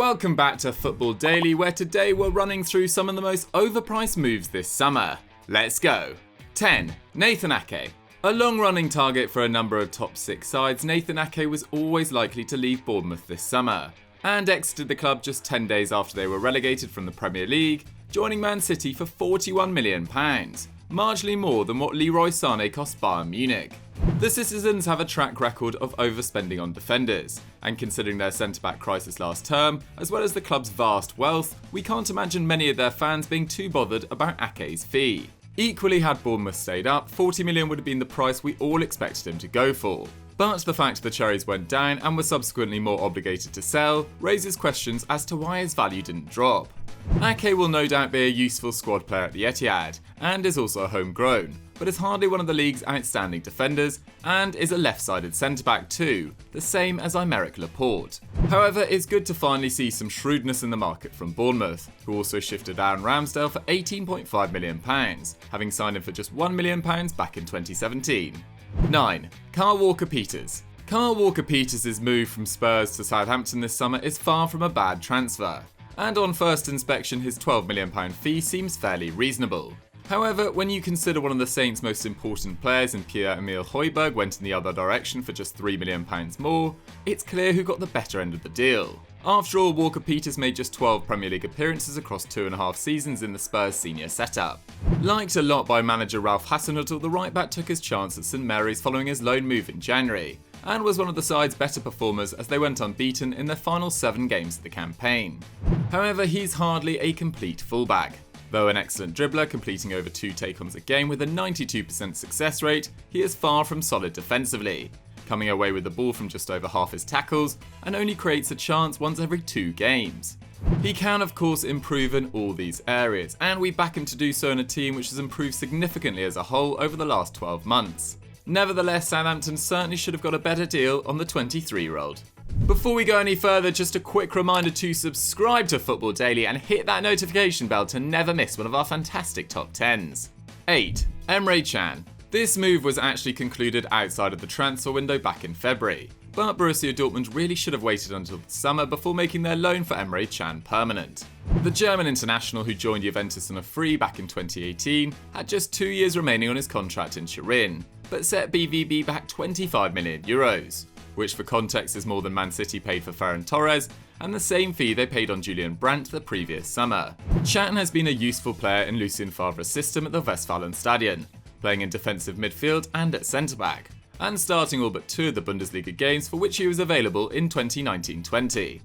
Welcome back to Football Daily, where today we're running through some of the most overpriced moves this summer. Let's go. 10. Nathan Aké. A long-running target for a number of top 6 sides, Nathan Aké was always likely to leave Bournemouth this summer, and exited the club just 10 days after they were relegated from the Premier League, joining Man City for £41 million, marginally more than what Leroy Sané cost Bayern Munich. The citizens have a track record of overspending on defenders, and considering their centre-back crisis last term, as well as the club's vast wealth, we can't imagine many of their fans being too bothered about Aké's fee. Equally, had Bournemouth stayed up, 40 million would have been the price we all expected him to go for. But the fact the Cherries went down and were subsequently more obligated to sell raises questions as to why his value didn't drop. Aké will no doubt be a useful squad player at the Etihad, and is also homegrown, but is hardly one of the league's outstanding defenders, and is a left-sided centre-back too, the same as Aymeric Laporte. However, it's good to finally see some shrewdness in the market from Bournemouth, who also shifted Aaron Ramsdale for £18.5 million, having signed him for just £1 million back in 2017. 9. Kyle Walker-Peters. Kyle Walker-Peters' move from Spurs to Southampton this summer is far from a bad transfer, and on first inspection his £12 million fee seems fairly reasonable. However, when you consider one of the Saints' most important players in Pierre-Emile Højbjerg went in the other direction for just £3 million more, it's clear who got the better end of the deal. After all, Walker-Peters made just 12 Premier League appearances across 2.5 seasons in the Spurs senior setup. Liked a lot by manager Ralph Hasenhüttl, the right-back took his chance at St Mary's following his loan move in January, and was one of the side's better performers as they went unbeaten in their final 7 games of the campaign. However, he's hardly a complete fullback. Though an excellent dribbler, completing over 2 take-ons a game with a 92% success rate, he is far from solid defensively, coming away with the ball from just over half his tackles, and only creates a chance once every 2 games. He can of course improve in all these areas, and we back him to do so in a team which has improved significantly as a whole over the last 12 months. Nevertheless, Southampton certainly should have got a better deal on the 23-year-old. Before we go any further, just a quick reminder to subscribe to Football Daily and hit that notification bell to never miss one of our fantastic top 10s. 8. Emre Can. This move was actually concluded outside of the transfer window back in February, but Borussia Dortmund really should have waited until the summer before making their loan for Emre Can permanent. The German international, who joined Juventus on a free back in 2018, had just 2 years remaining on his contract in Turin, but set BVB back €25 million, which for context is more than Man City paid for Ferran Torres, and the same fee they paid on Julian Brandt the previous summer. Can has been a useful player in Lucien Favre's system at the Westfalenstadion, playing in defensive midfield and at centre-back, and starting all but 2 of the Bundesliga games for which he was available in 2019-20.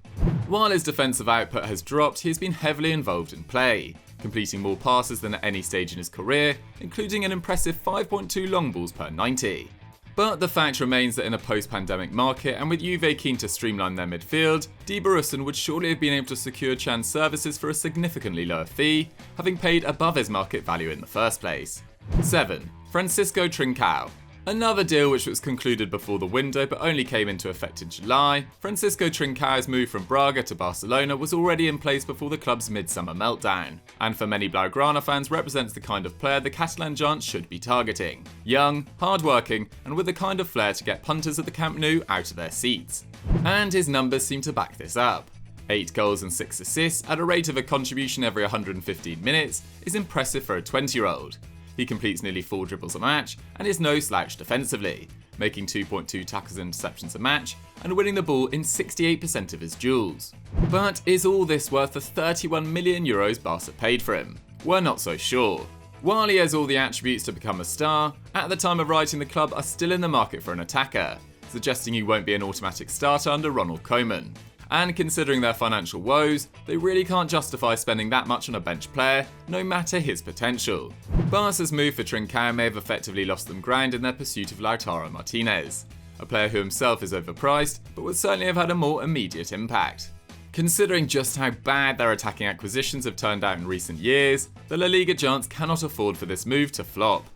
While his defensive output has dropped, he has been heavily involved in play, completing more passes than at any stage in his career, including an impressive 5.2 long balls per 90. But the fact remains that in a post-pandemic market, and with Juve keen to streamline their midfield, Die Borussen would surely have been able to secure Can's services for a significantly lower fee, having paid above his market value in the first place. 7. Francisco Trincao. Another deal which was concluded before the window but only came into effect in July, Francisco Trincao's move from Braga to Barcelona was already in place before the club's midsummer meltdown, and for many Blaugrana fans represents the kind of player the Catalan giants should be targeting. Young, hard-working, and with the kind of flair to get punters at the Camp Nou out of their seats. And his numbers seem to back this up. 8 goals and 6 assists at a rate of a contribution every 115 minutes is impressive for a 20-year-old. He completes nearly 4 dribbles a match and is no slouch defensively, making 2.2 tackles and interceptions a match and winning the ball in 68% of his duels. But is all this worth the €31 million Barca paid for him? We're not so sure. While he has all the attributes to become a star, at the time of writing the club are still in the market for an attacker, suggesting he won't be an automatic starter under Ronald Koeman. And considering their financial woes, they really can't justify spending that much on a bench player, no matter his potential. Barca's move for Trincão may have effectively lost them ground in their pursuit of Lautaro Martinez, a player who himself is overpriced, but would certainly have had a more immediate impact. Considering just how bad their attacking acquisitions have turned out in recent years, the La Liga giants cannot afford for this move to flop.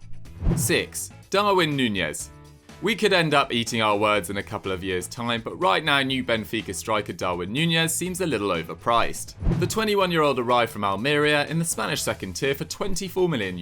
6. Darwin Núñez. We could end up eating our words in a couple of years' time, but right now new Benfica striker Darwin Núñez seems a little overpriced. The 21-year-old arrived from Almeria in the Spanish second tier for €24 million.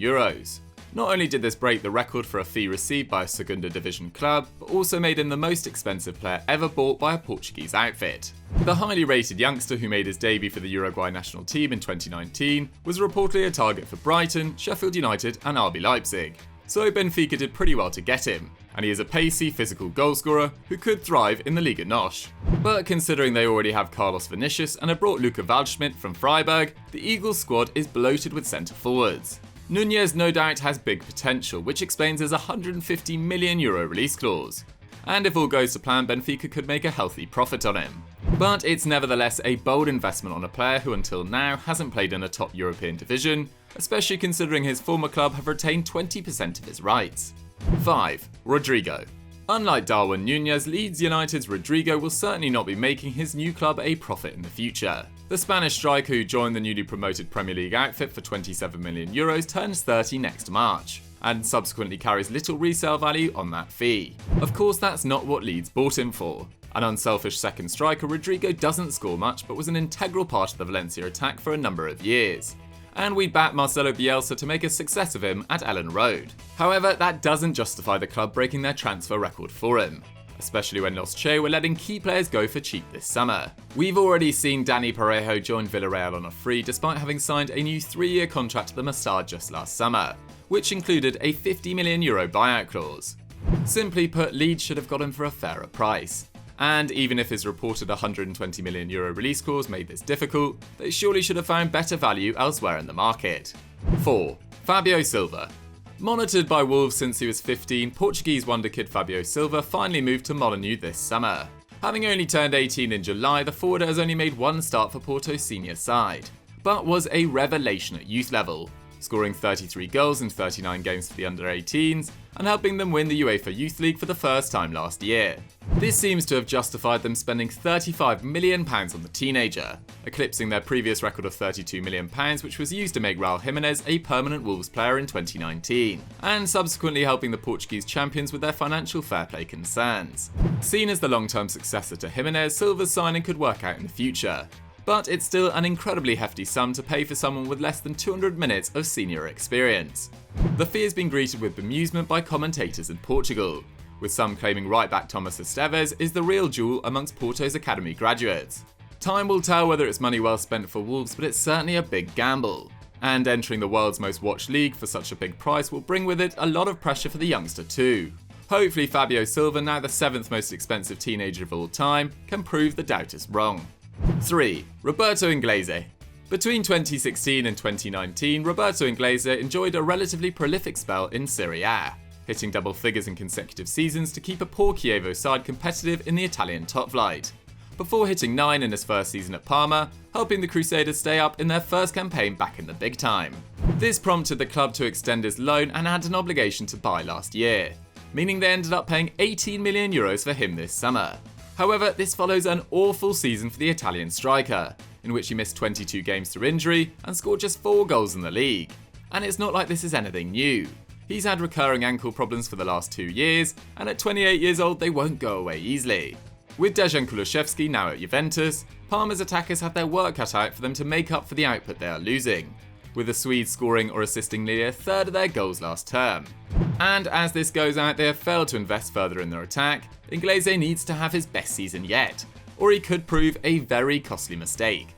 Not only did this break the record for a fee received by a Segunda Division club, but also made him the most expensive player ever bought by a Portuguese outfit. The highly rated youngster who made his debut for the Uruguay national team in 2019 was reportedly a target for Brighton, Sheffield United and RB Leipzig, so Benfica did pretty well to get him, and he is a pacey, physical goalscorer who could thrive in the Liga NOS. But considering they already have Carlos Vinicius and have brought Luca Waldschmidt from Freiburg, the Eagles squad is bloated with centre forwards. Núñez no doubt has big potential, which explains his €150 million release clause. And if all goes to plan, Benfica could make a healthy profit on him. But it's nevertheless a bold investment on a player who until now hasn't played in a top European division, especially considering his former club have retained 20% of his rights. 5. Rodrigo. Unlike Darwin Núñez, Leeds United's Rodrigo will certainly not be making his new club a profit in the future. The Spanish striker who joined the newly promoted Premier League outfit for €27 million turns 30 next March, and subsequently carries little resale value on that fee. Of course, that's not what Leeds bought him for. An unselfish second striker, Rodrigo doesn't score much but was an integral part of the Valencia attack for a number of years. And we backed Marcelo Bielsa to make a success of him at Ellen Road. However, that doesn't justify the club breaking their transfer record for him, especially when Los Che were letting key players go for cheap this summer. We've already seen Dani Parejo join Villarreal on a free despite having signed a new 3-year contract at the Mustard just last summer, which included a €50 million buyout clause. Simply put, Leeds should have got him for a fairer price. And even if his reported €120 million release clause made this difficult, they surely should have found better value elsewhere in the market. 4. Fábio Silva. Monitored by Wolves since he was 15, Portuguese wonder kid Fabio Silva finally moved to Molineux this summer. Having only turned 18 in July, the forward has only made one start for Porto's senior side, but was a revelation at youth level, scoring 33 goals in 39 games for the under-18s and helping them win the UEFA Youth League for the first time last year. This seems to have justified them spending £35 million on the teenager, eclipsing their previous record of £32 million, which was used to make Raul Jimenez a permanent Wolves player in 2019, and subsequently helping the Portuguese champions with their financial fair play concerns. Seen as the long-term successor to Jimenez, Silva's signing could work out in the future, but it's still an incredibly hefty sum to pay for someone with less than 200 minutes of senior experience. The fee has been greeted with bemusement by commentators in Portugal, with some claiming right-back Thomas Esteves is the real jewel amongst Porto's academy graduates. Time will tell whether it's money well spent for Wolves, but it's certainly a big gamble. And entering the world's most watched league for such a big price will bring with it a lot of pressure for the youngster too. Hopefully Fabio Silva, now the 7th most expensive teenager of all time, can prove the doubters wrong. 3. Roberto Inglese. Between 2016 and 2019, Roberto Inglese enjoyed a relatively prolific spell in Serie A, hitting double figures in consecutive seasons to keep a poor Chievo side competitive in the Italian top flight, before hitting 9 in his first season at Parma, helping the Crusaders stay up in their first campaign back in the big time. This prompted the club to extend his loan and had an obligation to buy last year, meaning they ended up paying €18 million for him this summer. However, this follows an awful season for the Italian striker, in which he missed 22 games through injury and scored just 4 goals in the league. And it's not like this is anything new. He's had recurring ankle problems for the last 2 years, and at 28 years old they won't go away easily. With Dejan Kulusevski now at Juventus, Parma's attackers have their work cut out for them to make up for the output they are losing, with the Swedes scoring or assisting nearly a third of their goals last term. And as this goes out, they have failed to invest further in their attack. Inglese needs to have his best season yet, or he could prove a very costly mistake.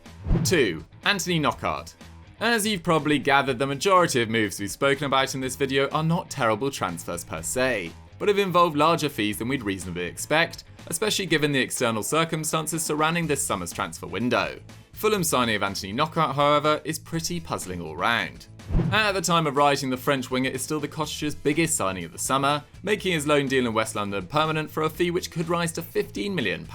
2. Anthony Knockaert. As you've probably gathered, the majority of moves we've spoken about in this video are not terrible transfers per se, but have involved larger fees than we'd reasonably expect, especially given the external circumstances surrounding this summer's transfer window. Fulham's signing of Anthony Knockaert, however, is pretty puzzling all round. At the time of writing, the French winger is still the cottager's biggest signing of the summer, making his loan deal in West London permanent for a fee which could rise to £15 million.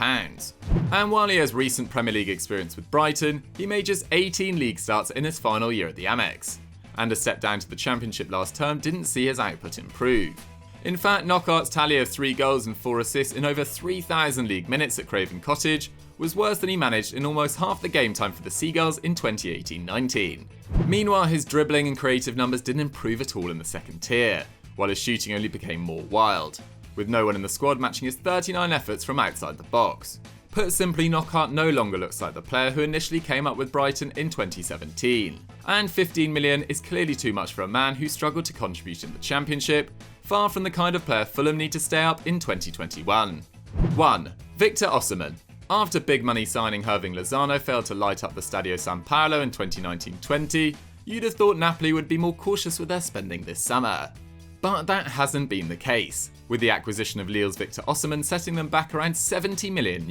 And while he has recent Premier League experience with Brighton, he made just 18 league starts in his final year at the Amex, and a step down to the Championship last term didn't see his output improve. In fact, Knockaert's tally of 3 goals and 4 assists in over 3,000 league minutes at Craven Cottage was worse than he managed in almost half the game time for the Seagulls in 2018-19. Meanwhile, his dribbling and creative numbers didn't improve at all in the second tier, while his shooting only became more wild, with no one in the squad matching his 39 efforts from outside the box. Put simply, Knockaert no longer looks like the player who initially came up with Brighton in 2017. And 15 million is clearly too much for a man who struggled to contribute in the Championship, far from the kind of player Fulham need to stay up in 2021. 1. Victor Osimhen. After big money signing Hirving Lozano failed to light up the Stadio San Paolo in 2019-20, you'd have thought Napoli would be more cautious with their spending this summer. But that hasn't been the case, with the acquisition of Lille's Victor Osimhen setting them back around €70 million,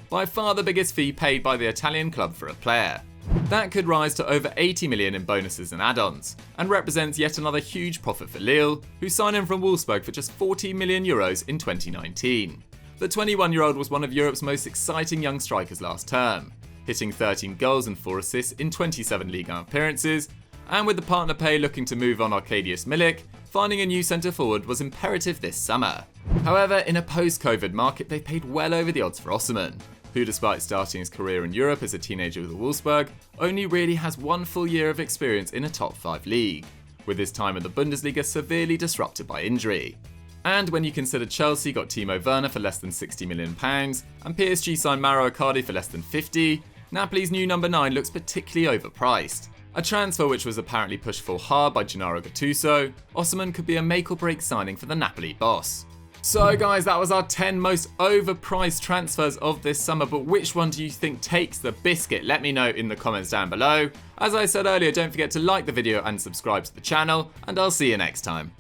by far the biggest fee paid by the Italian club for a player. That could rise to over 80 million in bonuses and add-ons, and represents yet another huge profit for Lille, who signed him from Wolfsburg for just €40 million in 2019. The 21-year-old was one of Europe's most exciting young strikers last term, hitting 13 goals and 4 assists in 27 Ligue 1 appearances, and with the partner pay looking to move on Arkadiusz Milik, finding a new centre-forward was imperative this summer. However, in a post-COVID market, they paid well over the odds for Osimhen, who despite starting his career in Europe as a teenager with Wolfsburg, only really has one full year of experience in a top 5 league, with his time in the Bundesliga severely disrupted by injury. And when you consider Chelsea got Timo Werner for less than £60 million, and PSG signed Mauro Icardi for less than 50, Napoli's new number 9 looks particularly overpriced. A transfer which was apparently pushed for hard by Gennaro Gattuso, Osimhen could be a make-or-break signing for the Napoli boss. So guys, that was our 10 most overpriced transfers of this summer, but which one do you think takes the biscuit? Let me know in the comments down below. As I said earlier, don't forget to like the video and subscribe to the channel, and I'll see you next time.